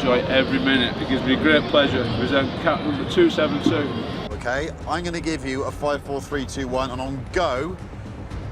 enjoy every minute. It gives me great pleasure to present cap number 272. Okay, I'm going to give you a 5, 4, 3, 2, 1, and on go,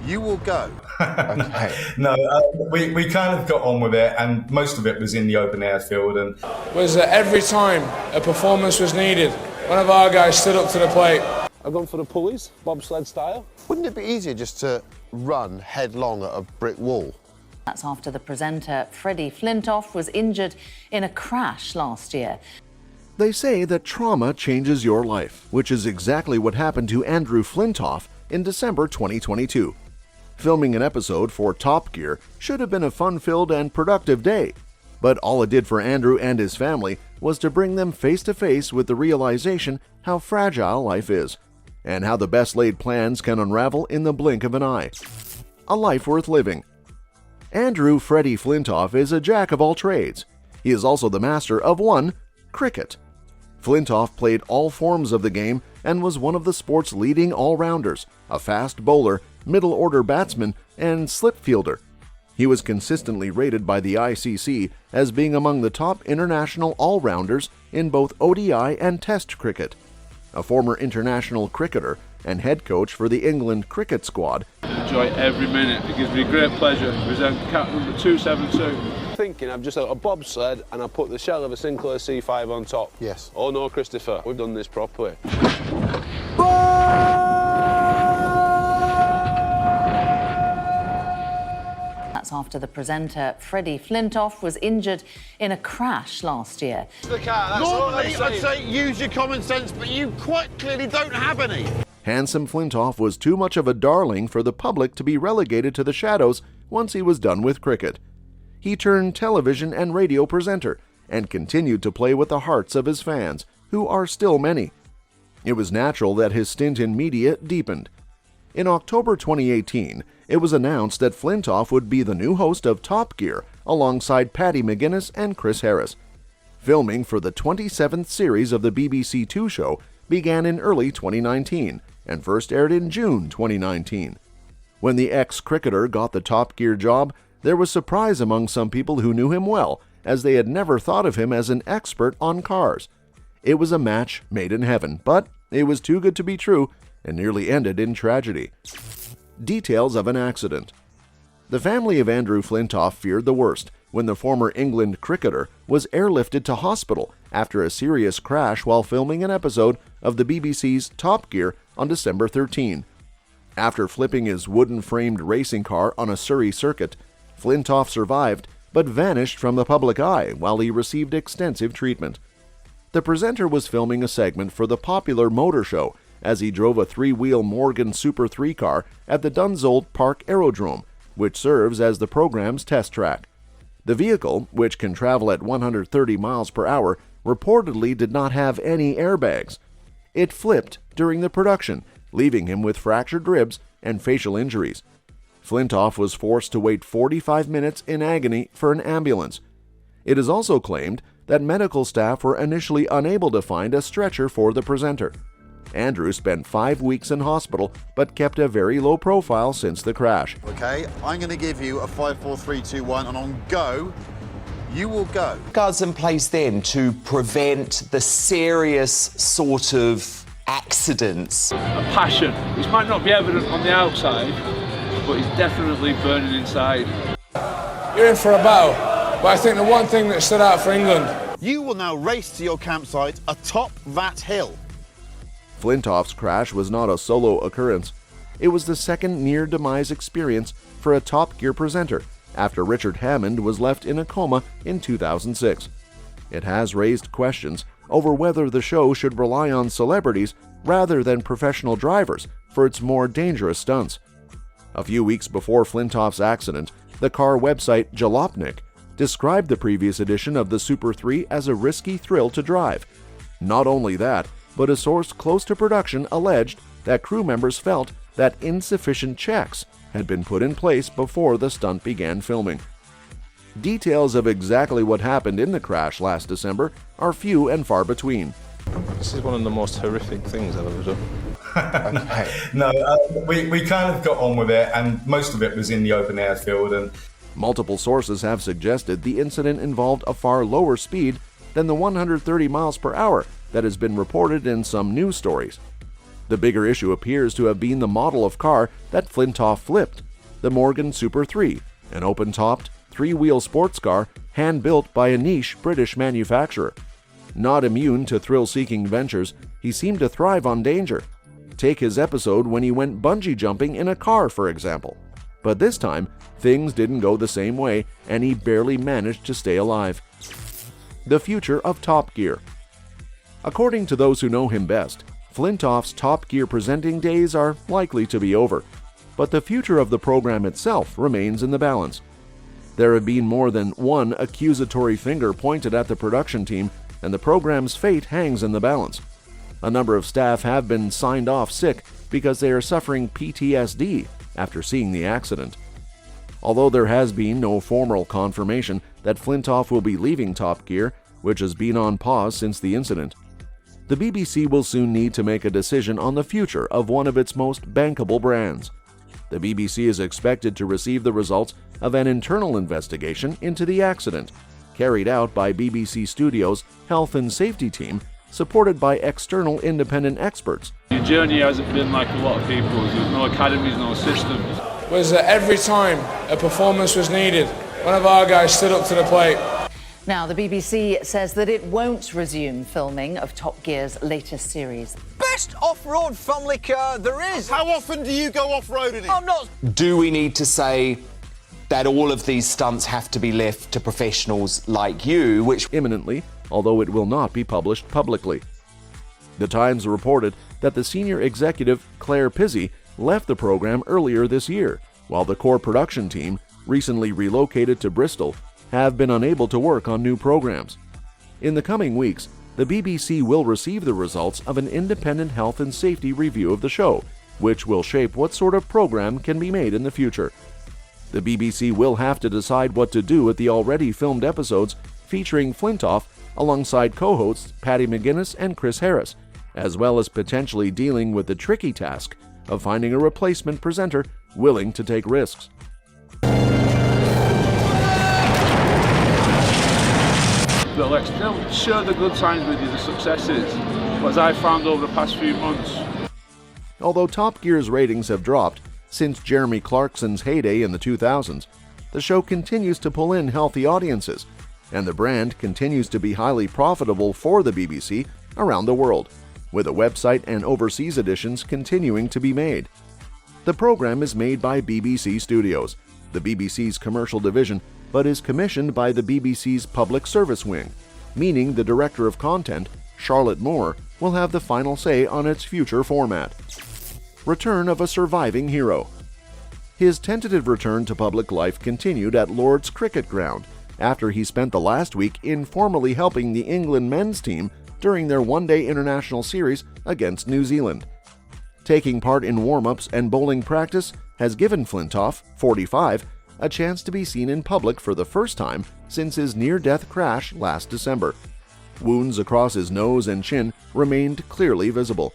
you will go. Okay. No, we kind of got on with it, and most of it was in the open air field. And was that every time a performance was needed, one of our guys stood up to the plate. I've gone for the pulleys, bobsled style. Wouldn't it be easier just to run headlong at a brick wall? That's after the presenter Freddie Flintoff was injured in a crash last year. They say that trauma changes your life, which is exactly what happened to Andrew Flintoff in December 2022. Filming an episode for Top Gear should have been a fun-filled and productive day, but all it did for Andrew and his family was to bring them face-to-face with the realization how fragile life is, and how the best-laid plans can unravel in the blink of an eye. A life worth living. Andrew Freddie Flintoff is a jack of all trades. He is also the master of one, cricket. Flintoff played all forms of the game and was one of the sport's leading all-rounders, a fast bowler, middle-order batsman, and slip fielder. He was consistently rated by the ICC as being among the top international all-rounders in both ODI and Test cricket. A former international cricketer and head coach for the England cricket squad. Enjoy every minute. It gives me great pleasure to present cap number 272. Thinking I've just had a bobsled and I put the shell of a Sinclair C5 on top. Yes. Oh no, Christopher, we've done this properly. That's after the presenter Freddie Flintoff was injured in a crash last year. The car, that's all Normally, I'm I'd saying. say use your common sense, but you quite clearly don't have any. Handsome Flintoff was too much of a darling for the public to be relegated to the shadows once he was done with cricket. He turned television and radio presenter and continued to play with the hearts of his fans, who are still many. It was natural that his stint in media deepened. In October 2018, it was announced that Flintoff would be the new host of Top Gear alongside Paddy McGuinness and Chris Harris. Filming for the 27th series of the BBC Two show began in early 2019 and first aired in June 2019. When the ex-cricketer got the Top Gear job, there was surprise among some people who knew him well, as they had never thought of him as an expert on cars. It was a match made in heaven, but it was too good to be true and nearly ended in tragedy. Details of an accident. The family of Andrew Flintoff feared the worst when the former England cricketer was airlifted to hospital after a serious crash while filming an episode of the BBC's Top Gear on December 13. After flipping his wooden-framed racing car on a Surrey circuit, Flintoff survived but vanished from the public eye while he received extensive treatment. The presenter was filming a segment for the popular motor show as he drove a three-wheel Morgan Super 3 car at the Dunzold Park Aerodrome, which serves as the program's test track. The vehicle, which can travel at 130 miles per hour, reportedly did not have any airbags. It flipped during the production, leaving him with fractured ribs and facial injuries. Flintoff was forced to wait 45 minutes in agony for an ambulance. It is also claimed that medical staff were initially unable to find a stretcher for the presenter. Andrew spent 5 weeks in hospital but kept a very low profile since the crash. Okay, I'm going to give you a 5, 4, 3, 2, 1, and on go, you will go. Guards in place then to prevent the serious sort of accidents. A passion, which might not be evident on the outside, but it's definitely burning inside. You're in for a bow, but I think the one thing that stood out for England. You will now race to your campsite atop that hill. Flintoff's crash was not a solo occurrence. It was the second near-demise experience for a Top Gear presenter after Richard Hammond was left in a coma in 2006. It has raised questions over whether the show should rely on celebrities rather than professional drivers for its more dangerous stunts. A few weeks before Flintoff's accident, the car website Jalopnik described the previous edition of the Super 3 as a risky thrill to drive. Not only that, but a source close to production alleged that crew members felt that insufficient checks had been put in place before the stunt began filming. Details of exactly what happened in the crash last December are few and far between. This is one of the most horrific things I've ever done. Okay. No, we kind of got on with it, and most of it was in the open air field. And multiple sources have suggested the incident involved a far lower speed than the 130 miles per hour that has been reported in some news stories. The bigger issue appears to have been the model of car that Flintoff flipped, the Morgan Super 3, an open-topped, three-wheel sports car hand-built by a niche British manufacturer. Not immune to thrill-seeking ventures, he seemed to thrive on danger. Take his episode when he went bungee jumping in a car, for example. But this time, things didn't go the same way, and he barely managed to stay alive. The future of Top Gear. According to those who know him best, Flintoff's Top Gear presenting days are likely to be over, but the future of the program itself remains in the balance. There have been more than one accusatory finger pointed at the production team, and the program's fate hangs in the balance. A number of staff have been signed off sick because they are suffering PTSD after seeing the accident. Although there has been no formal confirmation that Flintoff will be leaving Top Gear, which has been on pause since the incident, the BBC will soon need to make a decision on the future of one of its most bankable brands. The BBC is expected to receive the results of an internal investigation into the accident, carried out by BBC Studios' health and safety team, supported by external independent experts. Your journey hasn't been like a lot of people's. There's no academies, no systems. Was that every time a performance was needed, one of our guys stood up to the plate. Now, the BBC says that it won't resume filming of Top Gear's latest series. Best off-road family car there is. How often do you go off-road in it? I'm not. Do we need to say that all of these stunts have to be left to professionals like you, which imminently, although it will not be published publicly. The Times reported that the senior executive, Claire Pizzey, left the program earlier this year, while the core production team, recently relocated to Bristol, have been unable to work on new programs. In the coming weeks, the BBC will receive the results of an independent health and safety review of the show, which will shape what sort of program can be made in the future. The BBC will have to decide what to do with the already filmed episodes featuring Flintoff alongside co-hosts Paddy McGuinness and Chris Harris, as well as potentially dealing with the tricky task of finding a replacement presenter willing to take risks. But they'll share the good times with you, the successes, as I found over the past few months. Although Top Gear's ratings have dropped since Jeremy Clarkson's heyday in the 2000s, the show continues to pull in healthy audiences, and the brand continues to be highly profitable for the BBC around the world, with a website and overseas editions continuing to be made. The program is made by BBC Studios, the BBC's commercial division, but is commissioned by the BBC's Public Service Wing, meaning the Director of Content, Charlotte Moore, will have the final say on its future format. Return of a surviving hero. His tentative return to public life continued at Lord's Cricket Ground after he spent the last week informally helping the England men's team during their one-day international series against New Zealand. Taking part in warm-ups and bowling practice has given Flintoff, 45, a chance to be seen in public for the first time since his near-death crash last December. Wounds across his nose and chin remained clearly visible.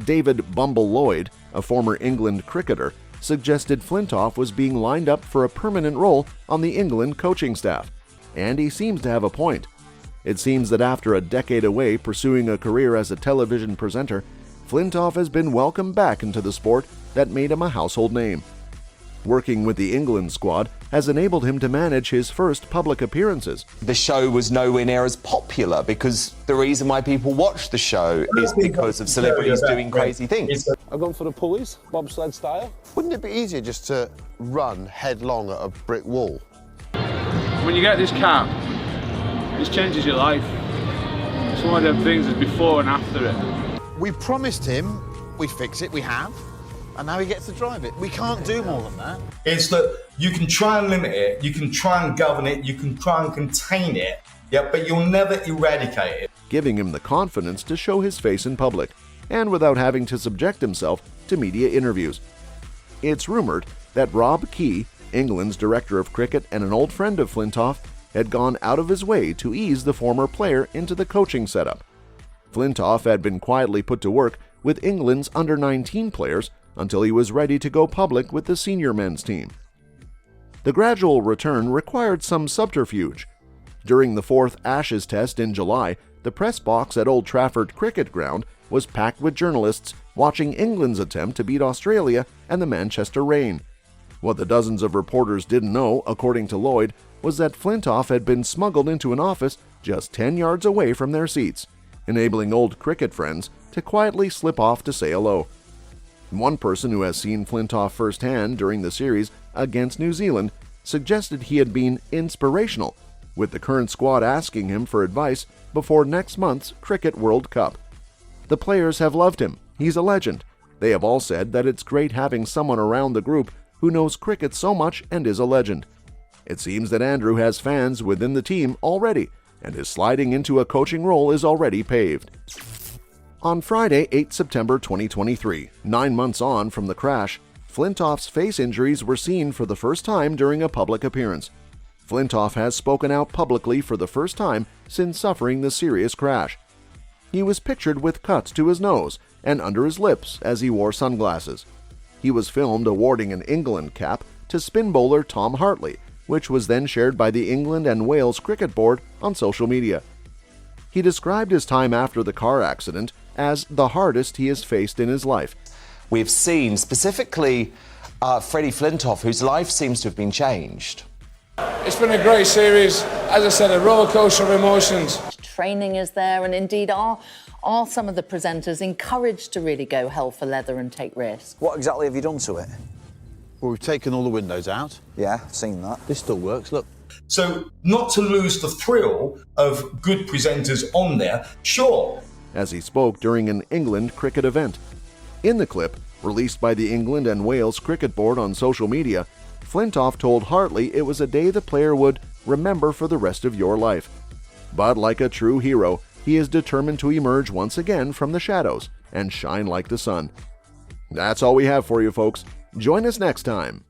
David Bumble Lloyd, a former England cricketer, suggested Flintoff was being lined up for a permanent role on the England coaching staff, and he seems to have a point. It seems that after a decade away pursuing a career as a television presenter, Flintoff has been welcomed back into the sport that made him a household name. Working with the England squad has enabled him to manage his first public appearances. the show was nowhere near as popular, because the reason why people watch the show is because of celebrities doing crazy things. I've gone for the pulleys, bobsled style. Wouldn't it be easier just to run headlong at a brick wall? When you get this cap, this changes your life. It's one of them things that's before and after it. We promised him we'd fix it, we have, and now he gets to drive it. We can't do more than that. It's that you can try and limit it, you can try and govern it, you can try and contain it, yeah, but you'll never eradicate it. Giving him the confidence to show his face in public, and without having to subject himself to media interviews. It's rumored that Rob Key, England's director of cricket and an old friend of Flintoff, had gone out of his way to ease the former player into the coaching setup. Flintoff had been quietly put to work with England's under-19 players until he was ready to go public with the senior men's team. The gradual return required some subterfuge. During the fourth Ashes Test in July, the press box at Old Trafford Cricket Ground was packed with journalists watching England's attempt to beat Australia and the Manchester Rain. What the dozens of reporters didn't know, according to Lloyd, was that Flintoff had been smuggled into an office just 10 yards away from their seats, enabling old cricket friends to quietly slip off to say hello. One person who has seen Flintoff firsthand during the series against New Zealand suggested he had been inspirational, with the current squad asking him for advice before next month's Cricket World Cup. The players have loved him. He's a legend. They have all said that it's great having someone around the group who knows cricket so much and is a legend. It seems that Andrew has fans within the team already, and his sliding into a coaching role is already paved. On Friday, 8 September 2023, 9 months on from the crash, Flintoff's face injuries were seen for the first time during a public appearance. Flintoff has spoken out publicly for the first time since suffering the serious crash. He was pictured with cuts to his nose and under his lips as he wore sunglasses. He was filmed awarding an England cap to spin bowler Tom Hartley, which was then shared by the England and Wales Cricket Board on social media. He described his time after the car accident as the hardest he has faced in his life. We've seen specifically Freddie Flintoff, whose life seems to have been changed. It's been a great series. As I said, a roller coaster of emotions. Training is there, and indeed are some of the presenters encouraged to really go hell for leather and take risks? What exactly have you done to it? Well, we've taken all the windows out. Yeah, I've seen that. This still works, look. So not to lose the thrill of good presenters on there, sure. As he spoke during an England cricket event. In the clip, released by the England and Wales Cricket Board on social media, Flintoff told Hartley it was a day the player would remember for the rest of your life. But like a true hero, he is determined to emerge once again from the shadows and shine like the sun. That's all we have for you, folks. Join us next time.